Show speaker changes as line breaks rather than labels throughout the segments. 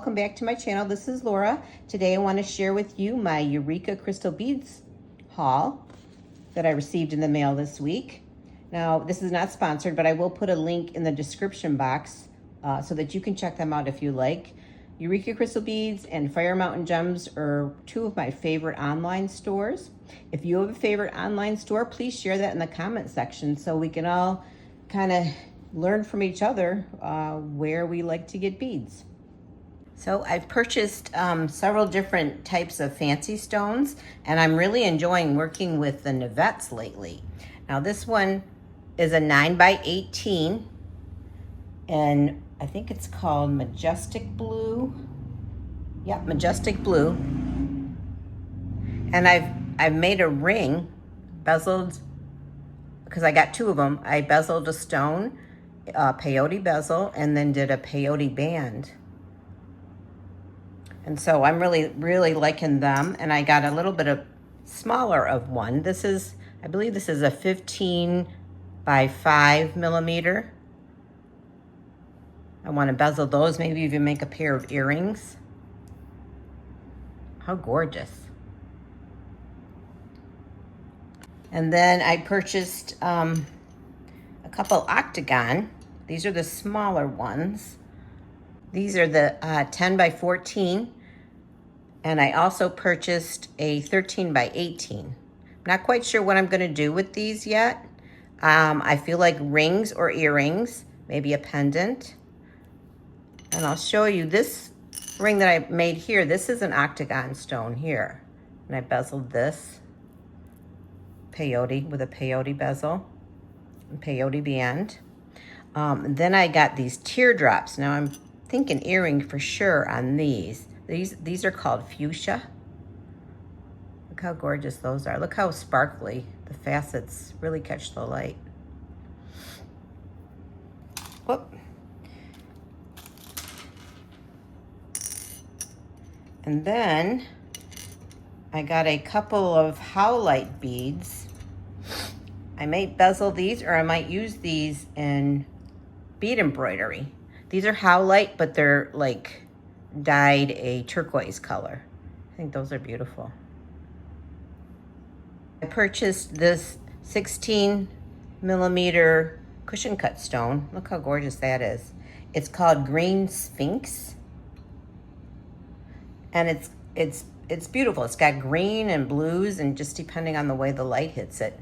welcome back to my channel. This is Laura. Today I want to share with you my Eureka Crystal Beads haul that I received in the mail this week. Now, this is not sponsored, but I will put a link in the description box so that you can check them out if you like. Eureka Crystal Beads and Fire Mountain Gems are two of my favorite online stores. If you have a favorite online store, please share that in the comment section so we can all kind of learn from each other where we like to get beads. So I've purchased several different types of fancy stones, and I'm really enjoying working with the Nivettes lately. Now this one is a 9x18, and I think it's called Majestic Blue. Yeah, Majestic Blue. And I've made a ring, bezeled, because I got two of them. I bezeled a stone, peyote bezel, and then did a peyote band. And so I'm really liking them. And I got a little bit of smaller of one. This is, I believe this is a 15 by 5 millimeter. I want to bezel those, maybe even make a pair of earrings. How gorgeous. And then I purchased a couple octagon. These are the smaller ones. These are the 10 by 14. And I also purchased a 13 by 18. Not quite sure what I'm gonna do with these yet. I feel like rings or earrings, maybe a pendant. And I'll show you this ring that I made here. This is an octagon stone here. And I bezeled this peyote with a peyote bezel and peyote band. Then I got these teardrops. Now I'm thinking earring for sure on these. These are called fuchsia. Look how gorgeous those are. Look how sparkly. The facets really catch the light. Whoop. And then I got a couple of howlite beads. I might bezel these, or I might use these in bead embroidery. These are howlite, but they're like dyed a turquoise color. I think those are beautiful. I purchased this 16 millimeter cushion cut stone. Look how gorgeous that is. It's called Green Sphinx. And it's beautiful. It's got green and blues, and just depending on the way the light hits it.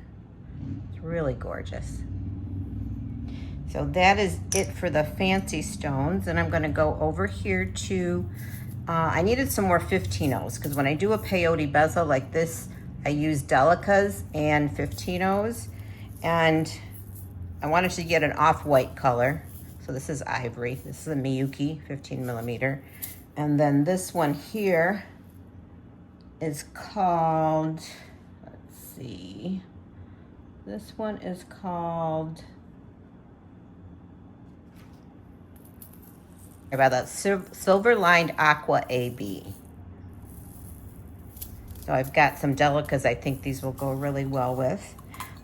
It's really gorgeous. So that is it for the fancy stones. And I'm gonna go over here to, I needed some more 15-ohs, because when I do a peyote bezel like this, I use delicas and 15-ohs. And I wanted to get an off-white color. So this is ivory. This is a Miyuki 15 millimeter. And then this one here is called, let's see. This one is called, about that silver lined aqua AB. So I've got some delicas I think these will go really well with.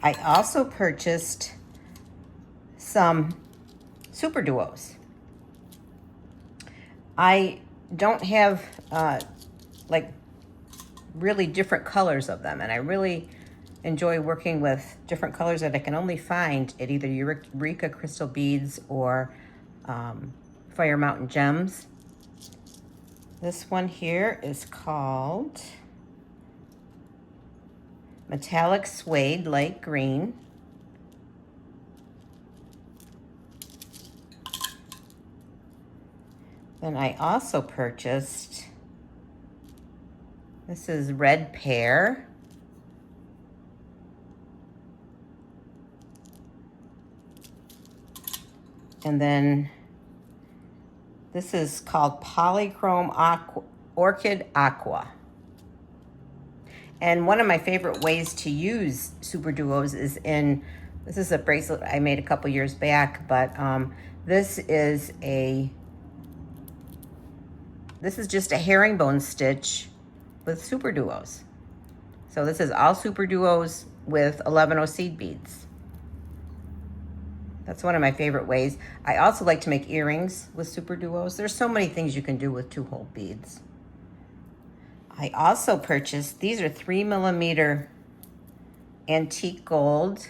I also purchased some super duos. I don't have like really different colors of them, and I really enjoy working with different colors that I can only find at either Eureka Crystal Beads or Fire Mountain Gems. This one here is called Metallic Suede Light Green. Then I also purchased, this is Red Pear. And then this is called Polychrome Orchid Aqua. And one of my favorite ways to use super duos is in, this is a bracelet I made a couple years back, but this is just a herringbone stitch with super duos. So this is all super duos with 11-oh seed beads. That's one of my favorite ways. I also like to make earrings with super duos. There's so many things you can do with 2-hole beads. I also purchased, these are 3mm antique gold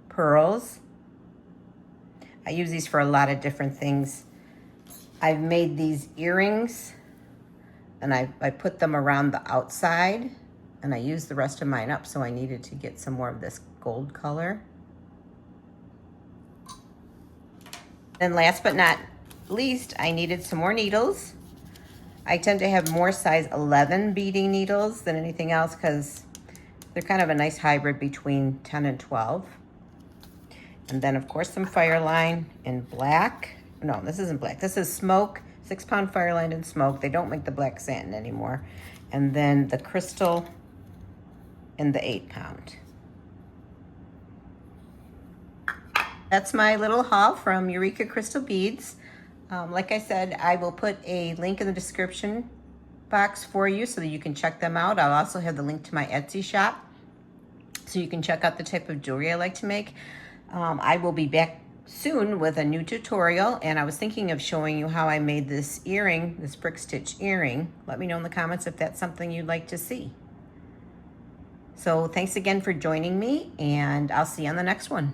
pearls. I use these for a lot of different things. I've made these earrings and I put them around the outside, and I used the rest of mine up, so I needed to get some more of this gold color. And last but not least, I needed some more needles. I tend to have more size 11 beading needles than anything else because they're kind of a nice hybrid between 10 and 12. And then of course some Fireline in black. No, this isn't black. This is smoke, 6-pound Fireline in smoke. They don't make the black satin anymore. And then the crystal in the 8-pound. That's my little haul from Eureka Crystal Beads. Like I said, I will put a link in the description box for you so that you can check them out. I'll also have the link to my Etsy shop so you can check out the type of jewelry I like to make. I will be back soon with a new tutorial, and I was thinking of showing you how I made this earring, this brick stitch earring. Let me know in the comments if that's something you'd like to see. So thanks again for joining me, and I'll see you on the next one.